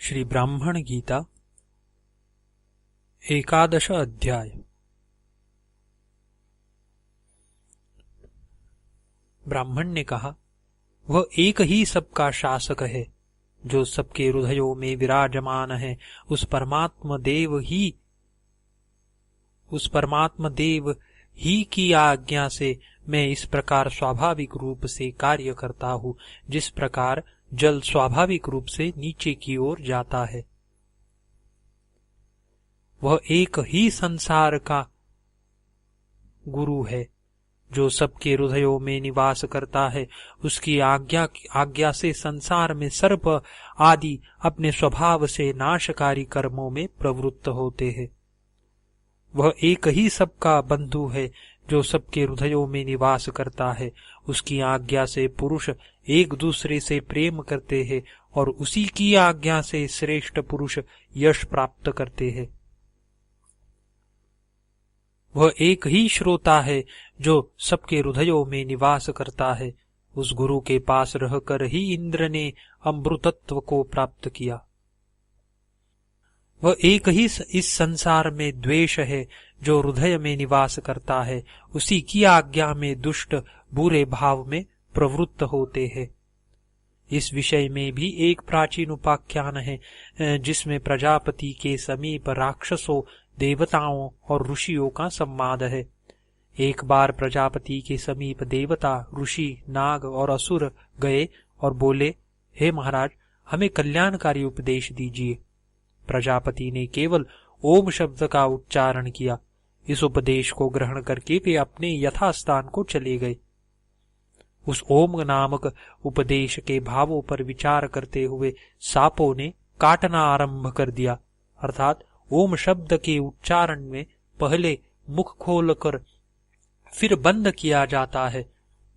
श्री ब्राह्मण गीता एकादश अध्याय। ब्राह्मण ने कहा, वह एक ही सबका शासक है, जो सबके हृदयों में विराजमान है। उस परमात्म देव ही की आज्ञा से मैं इस प्रकार स्वाभाविक रूप से कार्य करता हूँ, जिस प्रकार जल स्वाभाविक रूप से नीचे की ओर जाता है। वह एक ही संसार का गुरु है, जो सबके हृदयों में निवास करता है। उसकी आज्ञा से संसार में सर्प आदि अपने स्वभाव से नाशकारी कर्मों में प्रवृत्त होते हैं। वह एक ही सबका बंधु है, जो सबके हृदयों में निवास करता है। उसकी आज्ञा से पुरुष एक दूसरे से प्रेम करते हैं और उसी की आज्ञा से श्रेष्ठ पुरुष यश प्राप्त करते हैं। वह एक ही श्रोता है, जो सबके हृदयों में निवास करता है। उस गुरु के पास रहकर ही इंद्र ने अमृतत्व को प्राप्त किया। वह एक ही इस संसार में द्वेष है, जो हृदय में निवास करता है। उसी की आज्ञा में दुष्ट बुरे भाव में प्रवृत्त होते हैं। इस विषय में भी एक प्राचीन उपाख्यान है, जिसमें प्रजापति के समीप राक्षसों, देवताओं और ऋषियों का संवाद है। एक बार प्रजापति के समीप देवता, ऋषि, नाग और असुर गए और बोले, हे महाराज, हमें कल्याणकारी उपदेश दीजिए। प्रजापति ने केवल ओम शब्द का उच्चारण किया। इस उपदेश को ग्रहण करके वे अपने यथास्थान को चले गए। उस ओम नामक उपदेश के भावों पर विचार करते हुए सांपों ने काटना आरंभ कर दिया। अर्थात ओम शब्द के उच्चारण में पहले मुख खोलकर फिर बंद किया जाता है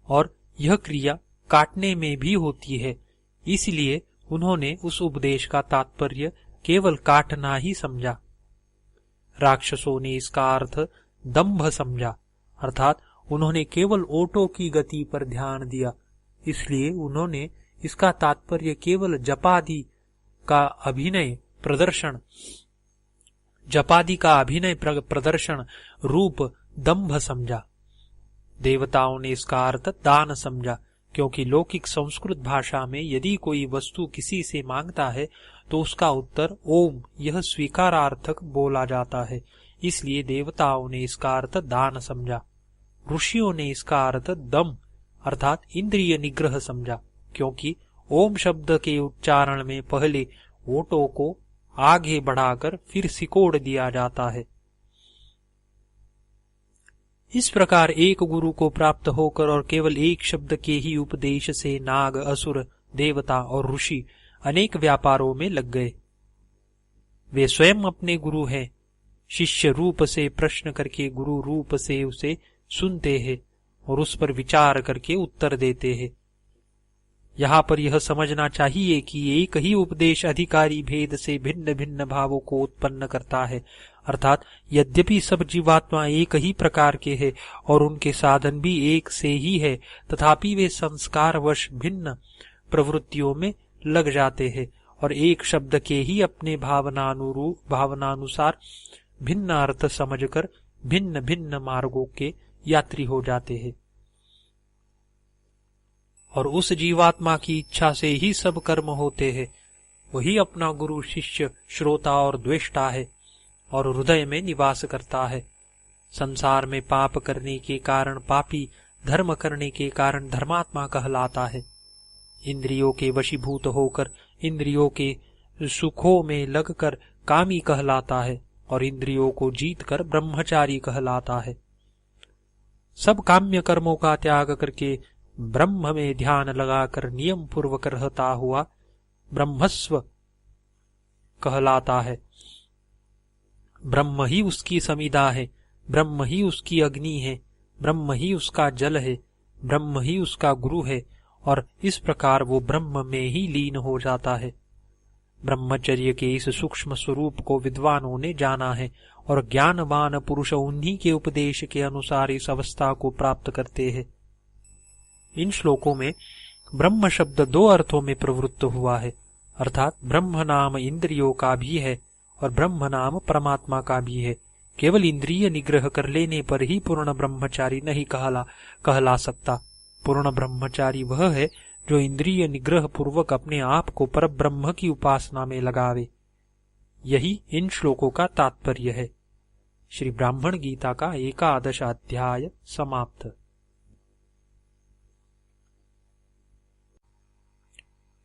और यह क्रिया काटने में भी होती है। इसलिए उन्होंने उस उपदेश का तात्पर्य केवल काटना ही समझा। राक्षसों ने इसका अर्थ दंभ समझा, अर्थात उन्होंने केवल ओटों की गति पर ध्यान दिया। इसलिए उन्होंने इसका तात्पर्य केवल जपादि का अभिनय प्रदर्शन रूप दंभ समझा। देवताओं ने इसका अर्थ दान समझा, क्योंकि लौकिक संस्कृत भाषा में यदि कोई वस्तु किसी से मांगता है तो उसका उत्तर ओम, यह स्वीकारार्थक बोला जाता है। इसलिए देवताओं ने इसका अर्थ दान समझा। ऋषियों ने इसका अर्थ दम अर्थात इंद्रिय निग्रह समझा, क्योंकि ओम शब्द के उच्चारण में पहले ओटों को आगे बढ़ाकर फिर सिकोड़ दिया जाता है। इस प्रकार एक गुरु को प्राप्त होकर और केवल एक शब्द के ही उपदेश से नाग, असुर, देवता और ऋषि अनेक व्यापारों में लग गए। वे स्वयं अपने गुरु हैं। शिष्य रूप से प्रश्न करके गुरु रूप से उसे सुनते हैं और उस पर विचार करके उत्तर देते हैं। यहाँ पर यह समझना चाहिए कि एक ही उपदेश अधिकारी भेद से भिन्न भिन्न भावों को उत्पन्न करता है। अर्थात यद्यपि सब जीवात्मा एक ही प्रकार के हैं और उनके साधन भी एक से ही है, तथापि वे संस्कारवश भिन्न प्रवृत्तियों में लग जाते हैं और एक शब्द के ही अपने भावनानुसार भिन्न अर्थ समझकर भिन्न भिन्न मार्गों के यात्री हो जाते हैं। और उस जीवात्मा की इच्छा से ही सब कर्म होते हैं। वही अपना गुरु, शिष्य, श्रोता और द्वेष्टा है और हृदय में निवास करता है। संसार में पाप करने के कारण पापी, धर्म करने के कारण धर्मात्मा कहलाता है। इंद्रियों के वशीभूत होकर इंद्रियों के सुखों में लगकर कामी कहलाता है और इंद्रियों को जीतकर ब्रह्मचारी कहलाता है। सब काम्य कर्मों का त्याग करके ब्रह्म में ध्यान लगाकर नियम पूर्वक रहता हुआ ब्रह्मस्व कहलाता है। ब्रह्म ही उसकी समिधा है, ब्रह्म ही उसकी अग्नि है, ब्रह्म ही उसका जल है, ब्रह्म ही उसका गुरु है और इस प्रकार वो ब्रह्म में ही लीन हो जाता है। ब्रह्मचर्य के इस सूक्ष्म स्वरूप को विद्वानों ने जाना है और ज्ञानवान पुरुष उन्हीं के उपदेश के अनुसार इस अवस्था को प्राप्त करते हैं। इन श्लोकों में ब्रह्म शब्द दो अर्थों में प्रवृत्त हुआ है, अर्थात ब्रह्म नाम इंद्रियों का भी है और ब्रह्म नाम परमात्मा का भी है। केवल इंद्रिय निग्रह कर लेने पर ही पूर्ण ब्रह्मचारी नहीं कहला सकता। पूर्ण ब्रह्मचारी वह है जो इंद्रिय निग्रह पूर्वक अपने आप को परब्रह्म की उपासना में लगावे। यही इन श्लोकों का तात्पर्य है। श्री ब्राह्मण गीता का 11वां अध्याय समाप्त।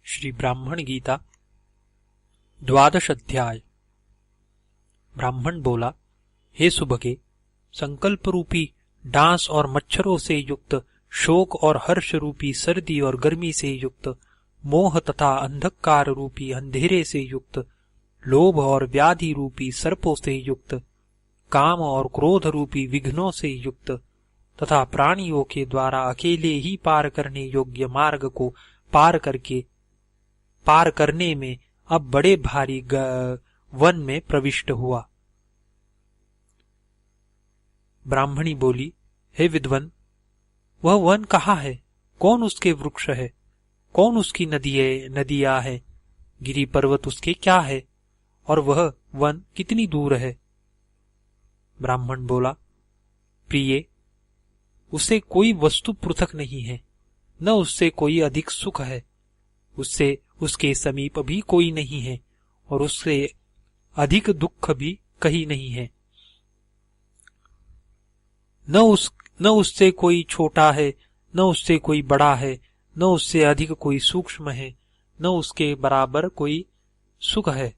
श्री ब्राह्मण गीता 12वां अध्याय। ब्राह्मण बोला, हे सुभगे, संकल्प रूपी डांस और मच्छरों से युक्त, शोक और हर्ष रूपी सर्दी और गर्मी से युक्त, मोह तथा अंधकार रूपी अंधेरे से युक्त, लोभ और व्याधि रूपी सर्पों से युक्त, काम और क्रोध रूपी विघ्नों से युक्त तथा प्राणियों के द्वारा अकेले ही पार करने योग्य मार्ग को पार करने में अब बड़े भारी वन में प्रविष्ट हुआ। ब्राह्मणी बोली, हे विद्वन, वह वन कहाँ है? कौन उसके वृक्ष है? कौन उसकी नदियां है? गिरी पर्वत उसके क्या है? और वह वन कितनी दूर है? ब्राह्मण बोला, प्रिय, उससे कोई वस्तु पृथक नहीं है, न उससे कोई अधिक सुख है, उससे उसके समीप भी कोई नहीं है, और उससे अधिक दुख भी कहीं नहीं है। न उससे कोई छोटा है, न उससे कोई बड़ा है, न उससे अधिक कोई सूक्ष्म है, न उसके बराबर कोई सुख है।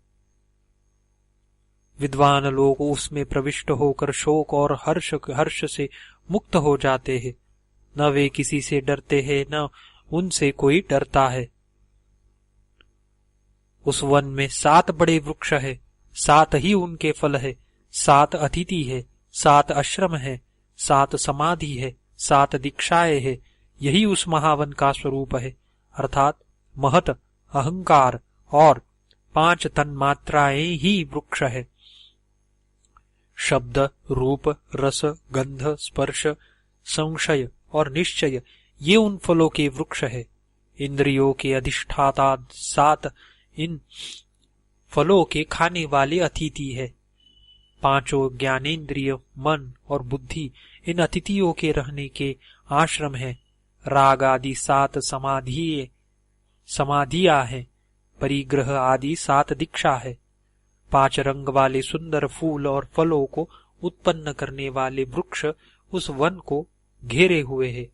विद्वान लोग उसमें प्रविष्ट होकर शोक और हर्ष से मुक्त हो जाते हैं। न वे किसी से डरते हैं, न उनसे कोई डरता है। उस वन में 7 बड़े वृक्ष है, 7 ही उनके फल है, 7 अतिथि है, 7 आश्रम है, 7 समाधि है, 7 दीक्षाएं है। यही उस महावन का स्वरूप है, अर्थात महत, अहंकार और 5 तन्मात्राएं ही वृक्ष है। शब्द, रूप, रस, गंध, स्पर्श, संशय और निश्चय ये उन फलों के वृक्ष है। इंद्रियों के अधिष्ठाता 7 इन फलों के खाने वाले अतिथि है। 5 ज्ञानेन्द्रिय, मन और बुद्धि इन अतिथियों के रहने के आश्रम है। राग आदि 7 समाधियां है। परिग्रह आदि 7 दीक्षा है। 5 रंग वाले सुंदर फूल और फलों को उत्पन्न करने वाले वृक्ष उस वन को घेरे हुए है,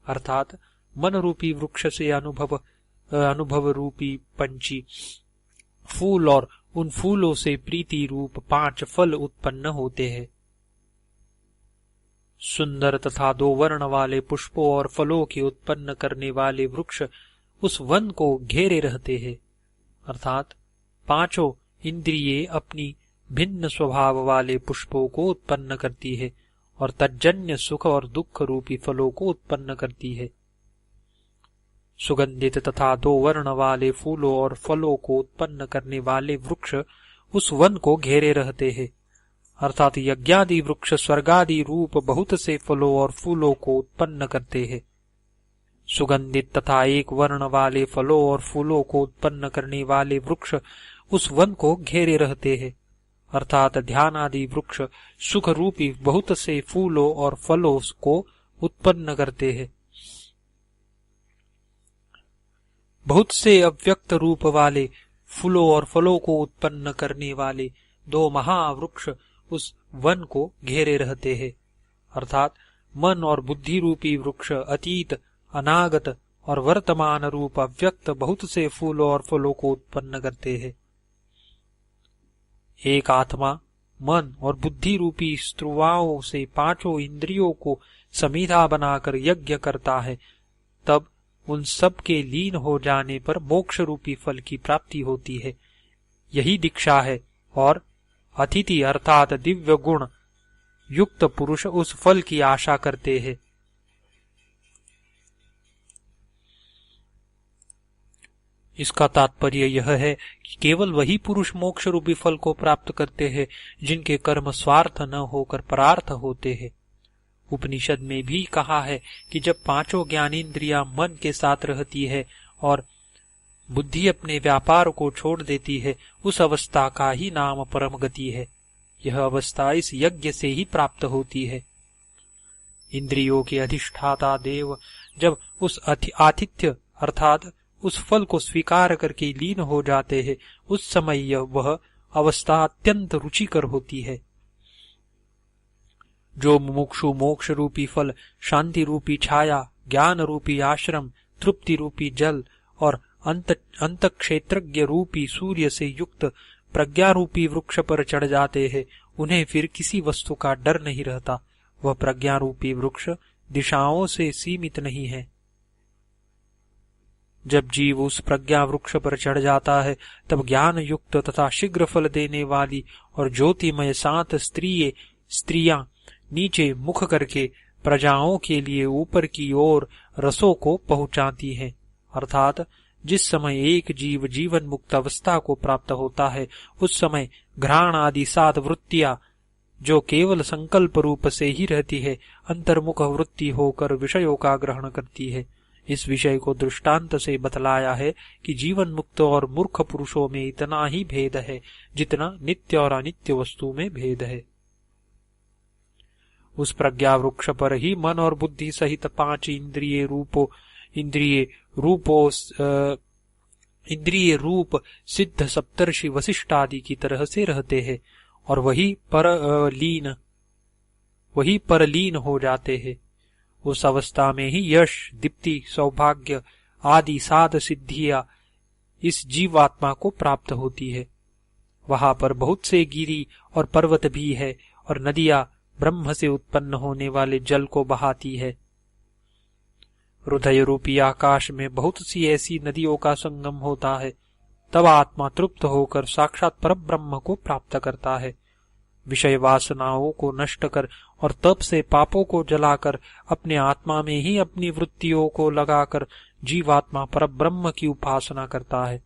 अर्थात मन रूपी वृक्ष से अनुभव रूपी पंची फूल और उन फूलों से प्रीति रूप 5 फल उत्पन्न होते हैं। सुंदर तथा 2 वर्ण वाले पुष्पों और फलों के उत्पन्न करने वाले वृक्ष उस वन को घेरे रहते हैं, अर्थात 5 इंद्रिये अपनी भिन्न स्वभाव वाले पुष्पों को उत्पन्न करती है और तज्जन्य सुख और दुख रूपी फलों को उत्पन्न करती है। सुगंधित तथा 2 वर्ण वाले फूलों और फलों को उत्पन्न करने वाले वृक्ष उस वन को घेरे रहते हैं, अर्थात यज्ञादि वृक्ष स्वर्गादि रूप बहुत से फलों और फूलों को उत्पन्न करते हैं। सुगंधित तथा 1 वर्ण वाले फलों और फूलों को उत्पन्न करने वाले वृक्ष उस वन को घेरे रहते हैं, अर्थात ध्यान आदि वृक्ष सुख रूपी बहुत से फूलों और फलों को उत्पन्न करते हैं। बहुत से अव्यक्त रूप वाले फूलों और फलों को उत्पन्न करने वाले 2 महावृक्ष उस वन को घेरे रहते हैं, अर्थात मन और बुद्धि रूपी वृक्ष अतीत, अनागत और वर्तमान रूप अव्यक्त बहुत से फूलों और फलों को उत्पन्न करते हैं। एक आत्मा मन और बुद्धि रूपी स्त्रुवाओं से 5 इंद्रियों को समीधा बनाकर यज्ञ करता है, तब उन सब के लीन हो जाने पर मोक्ष रूपी फल की प्राप्ति होती है। यही दीक्षा है और अतिथि अर्थात दिव्य गुण युक्त पुरुष उस फल की आशा करते हैं। इसका तात्पर्य यह है कि केवल वही पुरुष मोक्ष रूपी फल को प्राप्त करते हैं जिनके कर्म स्वार्थ न होकर परार्थ होते हैं। उपनिषद में भी कहा है कि जब 5 ज्ञानेन्द्रियां मन के साथ रहती है और बुद्धि अपने व्यापार को छोड़ देती है, उस अवस्था का ही नाम परम गति है। यह अवस्था इस यज्ञ से ही प्राप्त होती है। इंद्रियों के अधिष्ठाता देव जब उस आतिथ्य अर्थात उस फल को स्वीकार करके लीन हो जाते हैं, उस समय वह अवस्था अत्यंत रुचिकर होती है। जो मुमुक्षु मोक्ष रूपी फल, शांति रूपी छाया, ज्ञान रूपी आश्रम, तृप्ति रूपी जल और अंत क्षेत्रज्ञ रूपी सूर्य से युक्त प्रज्ञा रूपी वृक्ष पर चढ़ जाते हैं, उन्हें फिर किसी वस्तु का डर नहीं रहता। वह प्रज्ञा रूपी वृक्ष दिशाओं से सीमित नहीं है। जब जीव उस प्रज्ञा वृक्ष पर चढ़ जाता है, तब ज्ञान युक्त तथा शीघ्र फल देने वाली और ज्योतिमय 7 स्त्रियां नीचे मुख करके प्रजाओं के लिए ऊपर की ओर रसों को पहुंचाती हैं। अर्थात जिस समय एक जीव जीवन मुक्त अवस्था को प्राप्त होता है, उस समय घ्राण आदि 7 वृत्तियां जो केवल संकल्प रूप से ही रहती है, अंतर्मुख वृत्ति होकर विषयों का ग्रहण करती है। इस विषय को दृष्टांत से बतलाया है कि जीवन मुक्त और मूर्ख पुरुषों में इतना ही भेद है जितना नित्य और अनित्य वस्तु में भेद है। उस प्रज्ञा वृक्ष पर ही मन और बुद्धि सहित 5 इंद्रिय रूप सिद्ध सप्तर्षि वशिष्ठ आदि की तरह से रहते हैं और वही परलीन हो जाते हैं। उस अवस्था में ही यश, दीप्ति, सौभाग्य आदि 7 सिद्धियां इस जीवात्मा को प्राप्त होती है। वहां पर बहुत से गिरी और पर्वत भी है और नदियां ब्रह्म से उत्पन्न होने वाले जल को बहाती है। हृदय रूपी आकाश में बहुत सी ऐसी नदियों का संगम होता है। तब आत्मा तृप्त होकर साक्षात परब्रह्म को प्राप्त करता है। विषय वासनाओं को नष्ट कर और तप से पापों को जलाकर अपने आत्मा में ही अपनी वृत्तियों को लगाकर जीवात्मा परब्रह्म की उपासना करता है।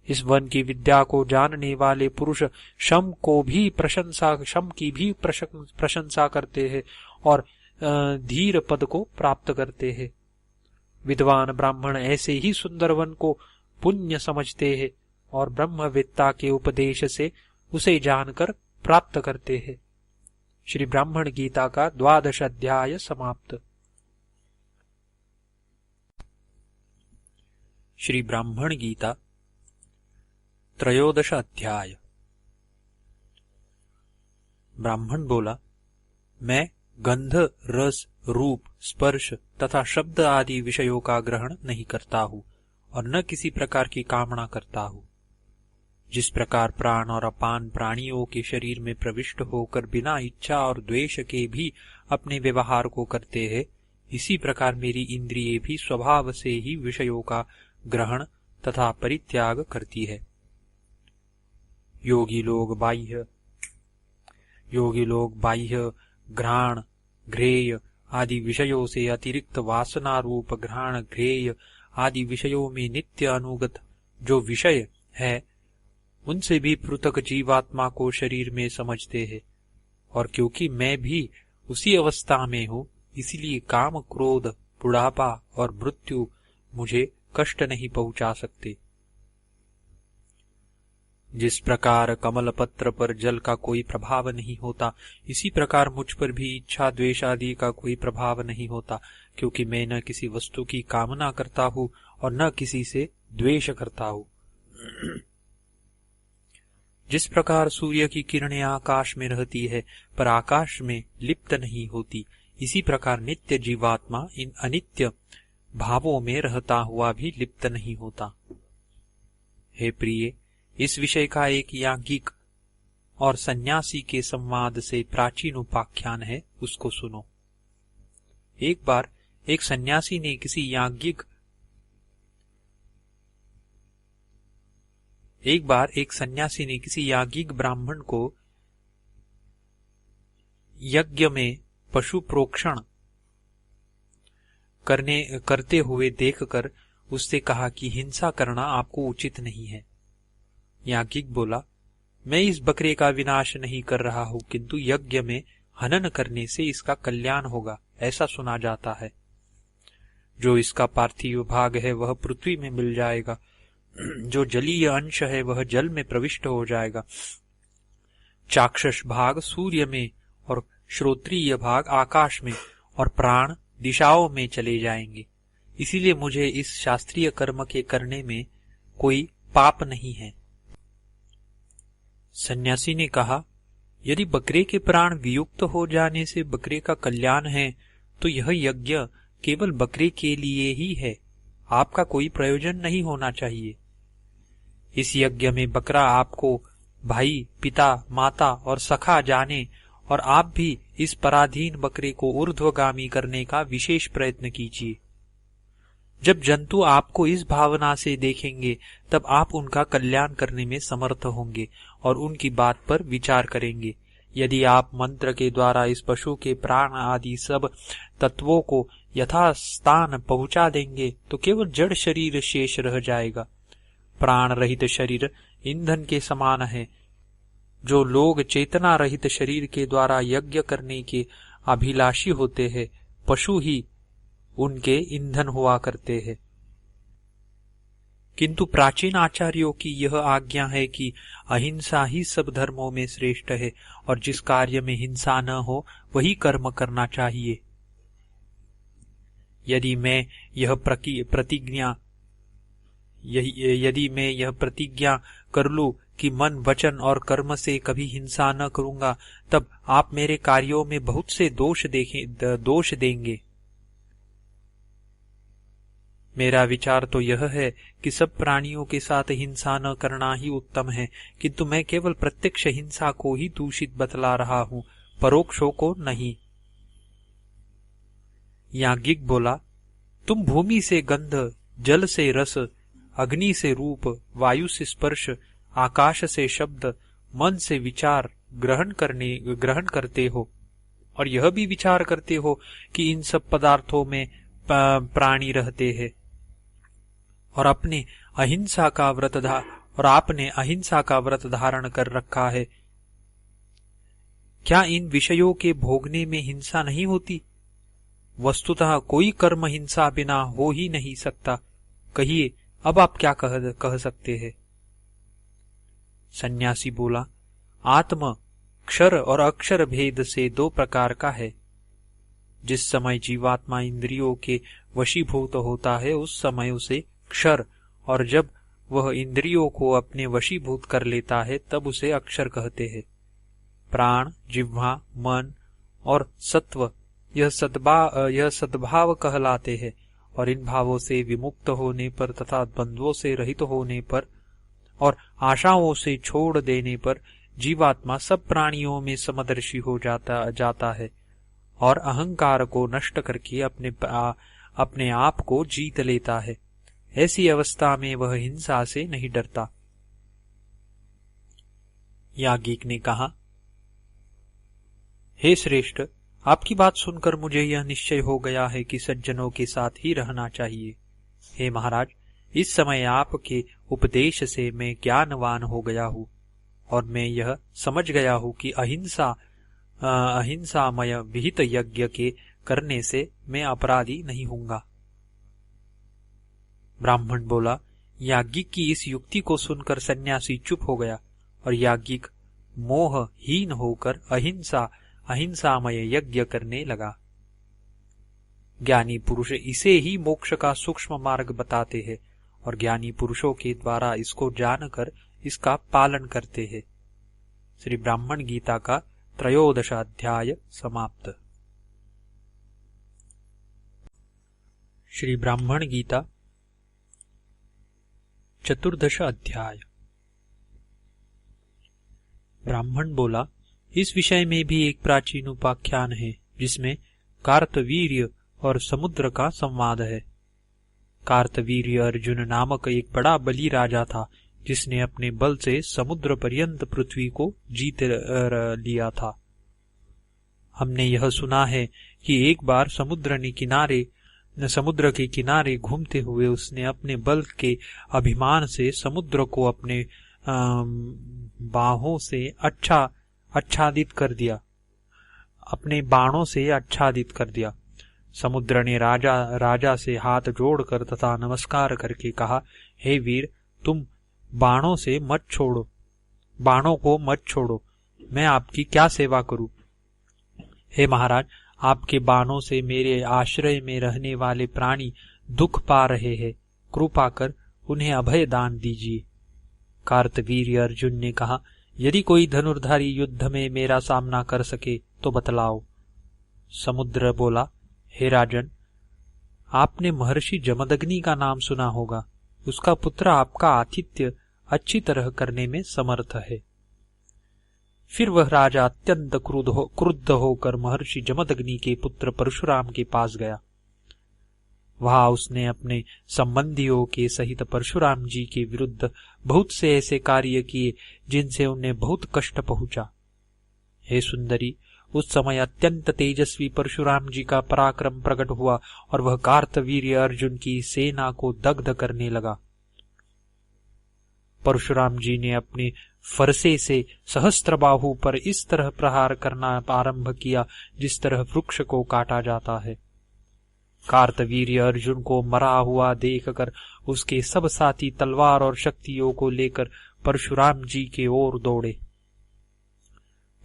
इस वन की विद्या को जानने वाले पुरुष शम की भी प्रशंसा करते हैं और धीर पद को प्राप्त करते हैं। विद्वान ब्राह्मण ऐसे ही सुंदर वन को पुण्य समझते हैं और ब्रह्मवेत्ता के उपदेश से उसे जानकर प्राप्त करते हैं। श्री ब्राह्मण गीता का 12वां अध्याय समाप्त। श्री ब्राह्मण गीता 13वां अध्याय। ब्राह्मण बोला, मैं गंध, रस, रूप, स्पर्श तथा शब्द आदि विषयों का ग्रहण नहीं करता हूँ और न किसी प्रकार की कामना करता हूँ। जिस प्रकार प्राण और अपान प्राणियों के शरीर में प्रविष्ट होकर बिना इच्छा और द्वेष के भी अपने व्यवहार को करते हैं, इसी प्रकार मेरी इंद्रिय भी स्वभाव से ही विषयों का ग्रहण तथा परित्याग करती है। योगी लोग बाह्य, घ्राण, घ्रेय आदि विषयों से अतिरिक्त वासना रूप घ्राण, घ्रेय आदि विषयों में नित्य अनुगत जो विषय है, उनसे भी पृथक जीवात्मा को शरीर में समझते हैं। और क्योंकि मैं भी उसी अवस्था में हूँ, इसलिए काम, क्रोध, बुढ़ापा और मृत्यु मुझे कष्ट नहीं पहुंचा सकते। जिस प्रकार कमल पत्र पर जल का कोई प्रभाव नहीं होता, इसी प्रकार मुझ पर भी इच्छा द्वेष आदि का कोई प्रभाव नहीं होता, क्योंकि मैं न किसी वस्तु की कामना करता हूँ और न किसी से द्वेष करता हूँ। जिस प्रकार सूर्य की किरणें आकाश में रहती है पर आकाश में लिप्त नहीं होती, इसी प्रकार नित्य जीवात्मा इन अनित्य भावों में रहता हुआ भी लिप्त नहीं होता। हे प्रिय, इस विषय का एक याज्ञिक और सन्यासी के संवाद से प्राचीन उपाख्यान है, उसको सुनो। एक बार एक सन्यासी ने किसी याज्ञिक ब्राह्मण को यज्ञ में पशु प्रोक्षण करते हुए देखकर उससे कहा कि हिंसा करना आपको उचित नहीं है। याज्ञिक बोला, मैं इस बकरे का विनाश नहीं कर रहा हूं, किंतु यज्ञ में हनन करने से इसका कल्याण होगा, ऐसा सुना जाता है। जो इसका पार्थिव भाग है वह पृथ्वी में मिल जाएगा, जो जलीय अंश है वह जल में प्रविष्ट हो जाएगा, चाक्षुष भाग सूर्य में और श्रोत्रिय भाग आकाश में और प्राण दिशाओं में चले जाएंगे। इसीलिए मुझे इस शास्त्रीय कर्म के करने में कोई पाप नहीं है। सन्यासी ने कहा, यदि बकरे के प्राण वियुक्त हो जाने से बकरे का कल्याण है तो यह यज्ञ केवल बकरे के लिए ही है, आपका कोई प्रयोजन नहीं होना चाहिए। इस यज्ञ में बकरा आपको भाई, पिता, माता और सखा जाने और आप भी इस पराधीन बकरे को ऊर्ध्वगामी करने का विशेष प्रयत्न कीजिए। जब जंतु आपको इस भावना से देखेंगे तब आप उनका कल्याण करने में समर्थ होंगे और उनकी बात पर विचार करेंगे। यदि आप मंत्र के द्वारा इस पशु के प्राण आदि सब तत्वों को यथास्थान पहुंचा देंगे तो केवल जड़ शरीर शेष रह जाएगा। प्राण रहित शरीर ईंधन के समान है। जो लोग चेतना रहित शरीर के द्वारा यज्ञ करने के अभिलाषी होते हैं, पशु ही उनके ईंधन हुआ करते हैं। किंतु प्राचीन आचार्यों की यह आज्ञा है कि अहिंसा ही सब धर्मों में श्रेष्ठ है और जिस कार्य में हिंसा न हो वही कर्म करना चाहिए। यदि मैं यह प्रतिज्ञा कर लूं कि मन, वचन और कर्म से कभी हिंसा न करूंगा, तब आप मेरे कार्यों में बहुत से दोष देंगे। मेरा विचार तो यह है कि सब प्राणियों के साथ हिंसा न करना ही उत्तम है, किंतु मैं केवल प्रत्यक्ष हिंसा को ही दूषित बतला रहा हूँ, परोक्षों को नहीं। याज्ञिक बोला, तुम भूमि से गंध, जल से रस, अग्नि से रूप, वायु से स्पर्श, आकाश से शब्द, मन से विचार ग्रहण करते हो और यह भी विचार करते हो कि इन सब पदार्थों में प्राणी रहते हैं और आपने अहिंसा का व्रत धारण कर रखा है। क्या इन विषयों के भोगने में हिंसा नहीं होती? वस्तुतः कोई कर्म हिंसा बिना हो ही नहीं सकता। कहिए, अब आप क्या कह सकते हैं? सन्यासी बोला, आत्म क्षर और अक्षर भेद से दो प्रकार का है। जिस समय जीवात्मा इंद्रियों के वशीभूत होता है उस समय उसे क्षर, और जब वह इंद्रियों को अपने वशीभूत कर लेता है तब उसे अक्षर कहते हैं। प्राण, जिह्वा, मन और सत्व यह सद्भाव कहलाते हैं और इन भावों से विमुक्त होने पर तथा द्वंद्वों से रहित होने पर और आशाओं से छोड़ देने पर जीवात्मा सब प्राणियों में समदर्शी हो जाता है और अहंकार को नष्ट करके अपने आप को जीत लेता है। ऐसी अवस्था में वह हिंसा से नहीं डरता। याज्ञिक ने कहा, हे श्रेष्ठ, आपकी बात सुनकर मुझे यह निश्चय हो गया है कि सज्जनों के साथ ही रहना चाहिए। हे महाराज, इस समय आपके उपदेश से मैं ज्ञानवान हो गया हूँ और मैं यह समझ गया हूँ कि अहिंसामय विहित यज्ञ के करने से मैं अपराधी नहीं होऊंगा। ब्राह्मण बोला, याज्ञिक की इस युक्ति को सुनकर सन्यासी चुप हो गया और याज्ञिक मोहहीन होकर अहिंसामय यज्ञ करने लगा। ज्ञानी पुरुष इसे ही मोक्ष का सूक्ष्म मार्ग बताते हैं और ज्ञानी पुरुषों के द्वारा इसको जानकर इसका पालन करते हैं। श्री ब्राह्मण गीता का 13 अध्याय समाप्त। श्री ब्राह्मण गीता 14 अध्याय। ब्राह्मण बोला, इस विषय में भी एक प्राचीन उपाख्यान है जिसमें कार्तवीर्य और समुद्र का संवाद है। कार्तवीर्य अर्जुन नामक एक बड़ा बली राजा था जिसने अपने बल से समुद्र पर्यंत पृथ्वी को जीत लिया था। हमने यह सुना है कि एक बार समुद्र के किनारे घूमते हुए उसने अपने बल के अभिमान से समुद्र को अपने बाहों से आच्छादित कर दिया। समुद्र ने राजा से हाथ जोड़कर तथा नमस्कार करके कहा, हे वीर, तुम बाणों को मत छोड़ो, मैं आपकी क्या सेवा करूं? हे महाराज, आपके बाणों से मेरे आश्रय में रहने वाले प्राणी दुख पा रहे हैं, कृपा कर उन्हें अभय दान दीजिए। कार्तवीर्य अर्जुन ने कहा, यदि कोई धनुर्धारी युद्ध में मेरा सामना कर सके तो बतलाओ। समुद्र बोला, हे राजन, आपने महर्षि जमदग्नि का नाम सुना होगा। उसका पुत्र आपका आतिथ्य अच्छी तरह करने में समर्थ है। फिर वह राजा अत्यंत क्रुद्ध होकर महर्षि जमदग्नि के पुत्र परशुराम के पास गया। वहां उसने अपने संबंधियों के सहित परशुराम जी के विरुद्ध बहुत से ऐसे कार्य किए जिनसे उन्हें बहुत कष्ट पहुंचा। हे सुंदरी, उस समय अत्यंत तेजस्वी परशुराम जी का पराक्रम प्रकट हुआ और वह कार्तवीर्य अर्जुन की सेना को दग्ध करने लगा। परशुराम जी ने अपने फरसे से सहस्त्रबाहु पर इस तरह प्रहार करना आरंभ किया जिस तरह वृक्ष को काटा जाता है। कार्तवीर्य अर्जुन को मरा हुआ देखकर उसके सब साथी तलवार और शक्तियों को लेकर परशुराम जी की ओर दौड़े।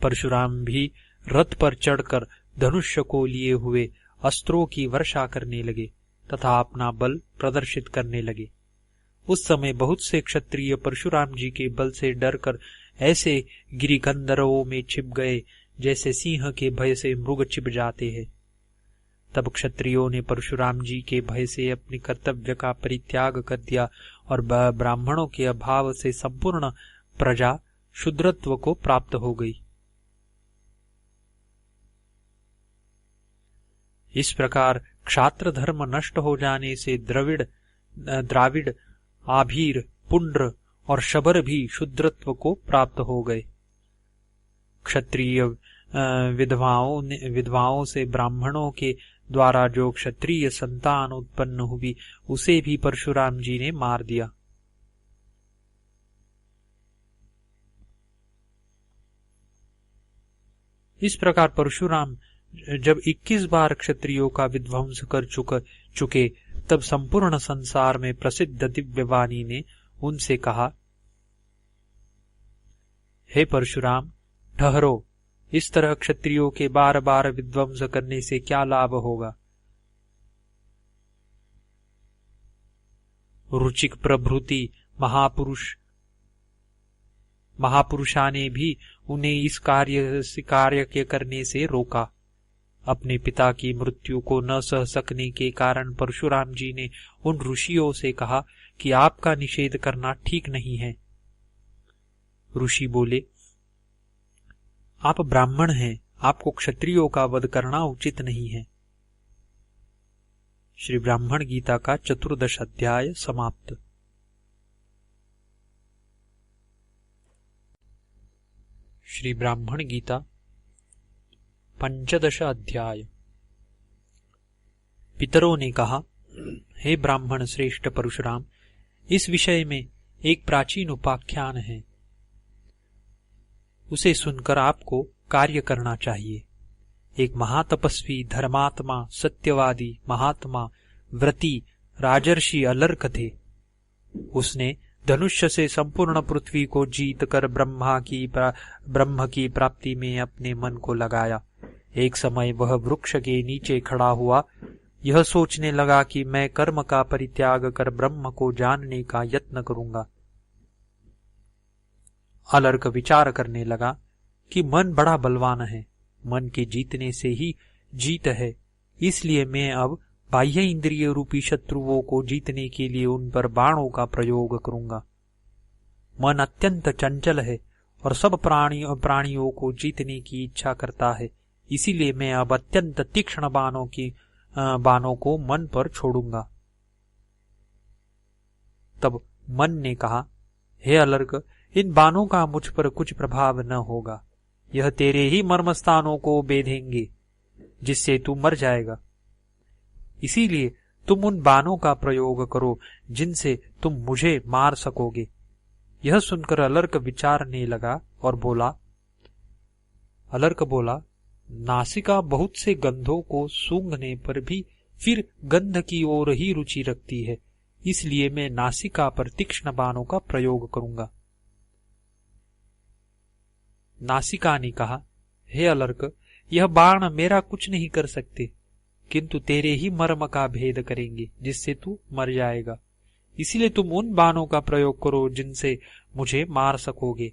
परशुराम भी रथ पर चढ़कर धनुष्य को लिए हुए अस्त्रों की वर्षा करने लगे तथा अपना बल प्रदर्शित करने लगे। उस समय बहुत से क्षत्रिय परशुराम जी के बल से डरकर ऐसे गिरिकंदरों में छिप गए जैसे सिंह के भय से मृग छिप जाते हैं। तब क्षत्रियों ने परशुराम जी के भय से अपने कर्तव्य का परित्याग कर दिया और ब्राह्मणों के अभाव से संपूर्ण प्रजा शूद्रत्व को प्राप्त हो गई। इस प्रकार क्षात्र धर्म नष्ट हो जाने से द्राविड़, आभीर, पुंड्र और शबर भी शूद्रत्व को प्राप्त हो गए। क्षत्रिय विधवाओं से ब्राह्मणों के द्वारा जो क्षत्रिय संतान उत्पन्न हुई उसे भी परशुराम जी ने मार दिया। इस प्रकार परशुराम जब 21 बार क्षत्रियों का विध्वंस कर चुके तब संपूर्ण संसार में प्रसिद्ध दिव्यवाणी ने उनसे कहा, हे परशुराम, ठहरो, इस तरह क्षत्रियों के बार बार विध्वंस करने से क्या लाभ होगा। रुचिक प्रभृति महापुरुषा ने भी उन्हें इस कार्य के करने से रोका। अपने पिता की मृत्यु को न सह सकने के कारण परशुराम जी ने उन ऋषियों से कहा कि आपका निषेध करना ठीक नहीं है। ऋषि बोले, आप ब्राह्मण हैं, आपको क्षत्रियों का वध करना उचित नहीं है। श्री ब्राह्मण गीता का 14 अध्याय समाप्त। श्री ब्राह्मण गीता 15 अध्याय। पितरों ने कहा, हे ब्राह्मण श्रेष्ठ परशुराम, इस विषय में एक प्राचीन उपाख्यान है, उसे सुनकर आपको कार्य करना चाहिए। एक महातपस्वी, धर्मात्मा, सत्यवादी, महात्मा, व्रती राजर्षि अलर्क थे। उसने धनुष्य से संपूर्ण पृथ्वी को जीत कर ब्रह्म की प्राप्ति में अपने मन को लगाया। एक समय वह वृक्ष के नीचे खड़ा हुआ, यह सोचने लगा कि मैं कर्म का परित्याग कर ब्रह्म को जानने का यत्न करूंगा। अलर्क विचार करने लगा कि मन बड़ा बलवान है, मन के जीतने से ही जीत है, इसलिए मैं अब बाह्य इंद्रिय रूपी शत्रुओं को जीतने के लिए उन पर बाणों का प्रयोग करूंगा। मन अत्यंत चंचल है और सब प्राणियों को जीतने की इच्छा करता है, इसीलिए मैं अब अत्यंत तीक्ष्ण बाणों को मन पर छोड़ूंगा। तब मन ने कहा, हे अलर्क, इन बाणों का मुझ पर कुछ प्रभाव न होगा, यह तेरे ही मर्म स्थानों को बेधेंगे, जिससे तू मर जाएगा। इसीलिए तुम उन बाणों का प्रयोग करो जिनसे तुम मुझे मार सकोगे। यह सुनकर अलर्क विचारने लगा और बोला, नासिका बहुत से गंधों को सूंघने पर भी फिर गंध की ओर ही रुचि रखती है, इसलिए मैं नासिका पर तीक्ष्ण बाणों का प्रयोग करूंगा। नासिका ने कहा, हे अलर्क, यह बाण मेरा कुछ नहीं कर सकते, किंतु तेरे ही मर्म का भेद करेंगे, जिससे तू मर जाएगा। इसलिए तुम उन बाणों का प्रयोग करो जिनसे मुझे मार सकोगे।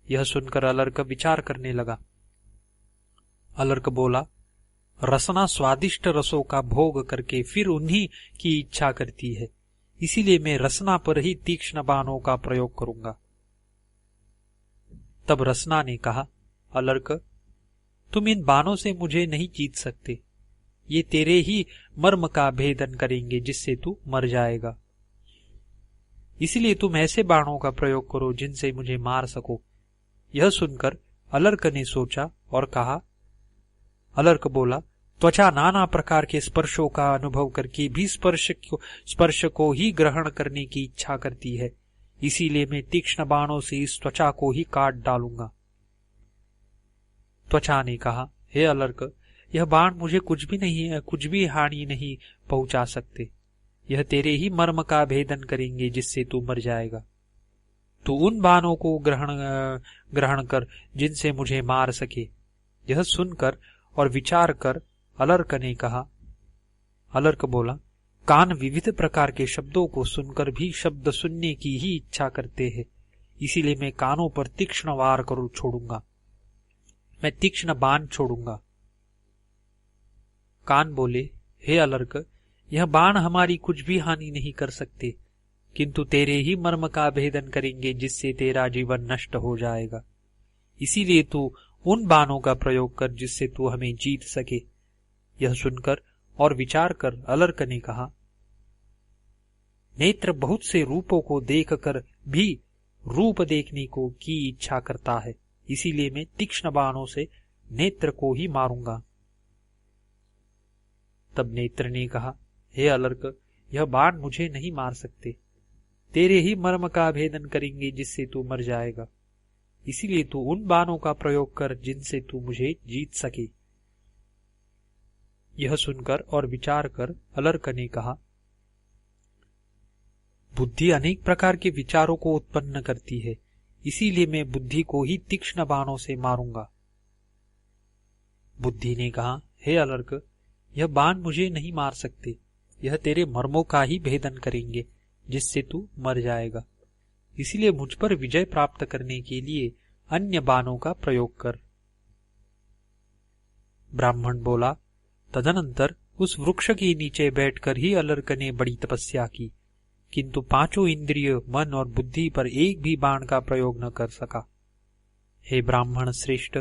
यह सुनकर अलर्क विचार करने लगा। अलर्क बोला, रसना स्वादिष्ट रसों का भोग करके फिर उन्हीं की इच्छा करती है, इसीलिए मैं रसना पर ही तीक्ष्ण बाणों का प्रयोग करूंगा। तब रसना ने कहा, अलर्क, तुम इन बाणों से मुझे नहीं जीत सकते, ये तेरे ही मर्म का भेदन करेंगे, जिससे तू मर जाएगा। इसलिए तुम ऐसे बाणों का प्रयोग करो जिनसे मुझे मार सको। यह सुनकर अलर्क ने सोचा और कहा, अलर्क बोला, त्वचा नाना प्रकार के स्पर्शों का अनुभव करके भी स्पर्श को ही ग्रहण करने की इच्छा करती है, इसीलिए मैं तीक्ष्ण बाणों से इस त्वचा को ही काट डालूंगा। त्वचा ने कहा, हे अलर्क, यह बाण मुझे कुछ भी हानि नहीं पहुंचा सकते, यह तेरे ही मर्म का भेदन करेंगे, जिससे तू मर जाएगा। तू उन बाणों को ग्रहण कर जिनसे मुझे मार सके। यह सुनकर और विचार कर अलर्क ने कहा, अलर्क बोला, कान विविध प्रकार के शब्दों को सुनकर भी शब्द सुनने की ही इच्छा करते हैं, इसीलिए मैं कानों पर तीक्ष्ण वार कर छोड़ूंगा, मैं तीक्ष्ण बाण छोड़ूंगा। कान बोले, हे अलर्क, यह बाण हमारी कुछ भी हानि नहीं कर सकते, किंतु तेरे ही मर्म का भेदन करेंगे, जिससे तेरा जीवन नष्ट हो जाएगा। इसीलिए तू उन बाणों का प्रयोग कर जिससे तू हमें जीत सके। यह सुनकर और विचार कर अलर्क ने कहा, नेत्र बहुत से रूपों को देखकर भी रूप देखने को की इच्छा करता है, इसीलिए मैं तीक्ष्ण बाणों से नेत्र को ही मारूंगा। तब नेत्र ने कहा, हे अलर्क, यह बाण मुझे नहीं मार सकते, तेरे ही मर्म का भेदन करेंगे, जिससे तू मर जाएगा। इसीलिए तू उन बाणों का प्रयोग कर जिनसे तू मुझे जीत सके। यह सुनकर और विचार कर अलर्क ने कहा, बुद्धि अनेक प्रकार के विचारों को उत्पन्न करती है, इसीलिए मैं बुद्धि को ही तीक्ष्ण बाणों से मारूंगा। बुद्धि ने कहा, हे अलर्क, यह बाण मुझे नहीं मार सकते, यह तेरे मर्मों का ही भेदन करेंगे, जिससे तू मर जाएगा। इसलिए मुझ पर विजय प्राप्त करने के लिए अन्य बाणों का प्रयोग कर। ब्राह्मण बोला, तदनंतर उस वृक्ष के नीचे बैठकर ही अलर्क ने बड़ी तपस्या की, किंतु पांचों इंद्रिय, मन और बुद्धि पर एक भी बाण का प्रयोग न कर सका। हे ब्राह्मण श्रेष्ठ,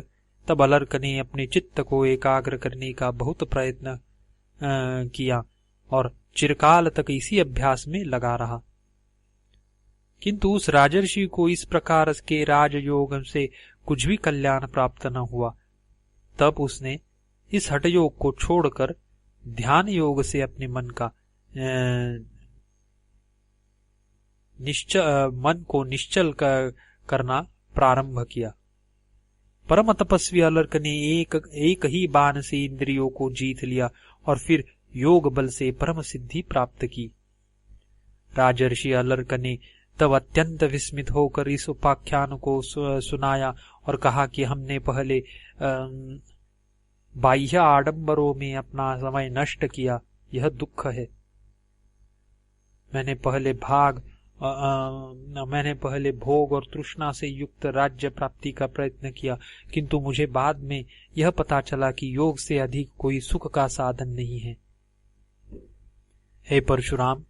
तब अलर्क ने अपने चित्त को एकाग्र करने का बहुत प्रयत्न किया और चिरकाल तक इसी अभ्यास में लगा रहा, किंतु उस राजर्षि को इस प्रकार के राजयोग से कुछ भी कल्याण प्राप्त न हुआ। तब उसने इस हठयोग को छोड़कर ध्यान योग से अपने मन को निश्चल करना प्रारंभ किया। परम तपस्वी अलर्क ने एक ही बाण से इंद्रियों को जीत लिया और फिर योग बल से परम सिद्धि प्राप्त की। राजर्षि अलर्क ने तब अत्यंत विस्मित होकर इस उपाख्यान को सुनाया और कहा कि हमने पहले बाह्य आडंबरों में अपना समय नष्ट किया, यह दुख है। मैंने पहले भोग और तृष्णा से युक्त राज्य प्राप्ति का प्रयत्न किया, किंतु मुझे बाद में यह पता चला कि योग से अधिक कोई सुख का साधन नहीं है। हे परशुराम,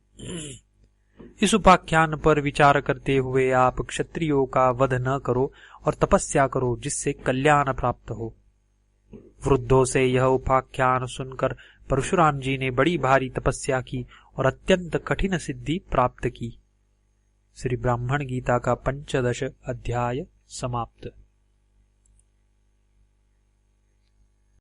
इस उपाख्यान पर विचार करते हुए आप क्षत्रियों का वध न करो और तपस्या करो, जिससे कल्याण प्राप्त हो। वृद्धों से यह उपाख्यान सुनकर परशुराम जी ने बड़ी भारी तपस्या की और अत्यंत कठिन सिद्धि प्राप्त की। श्री ब्राह्मण गीता का 15वां अध्याय समाप्त।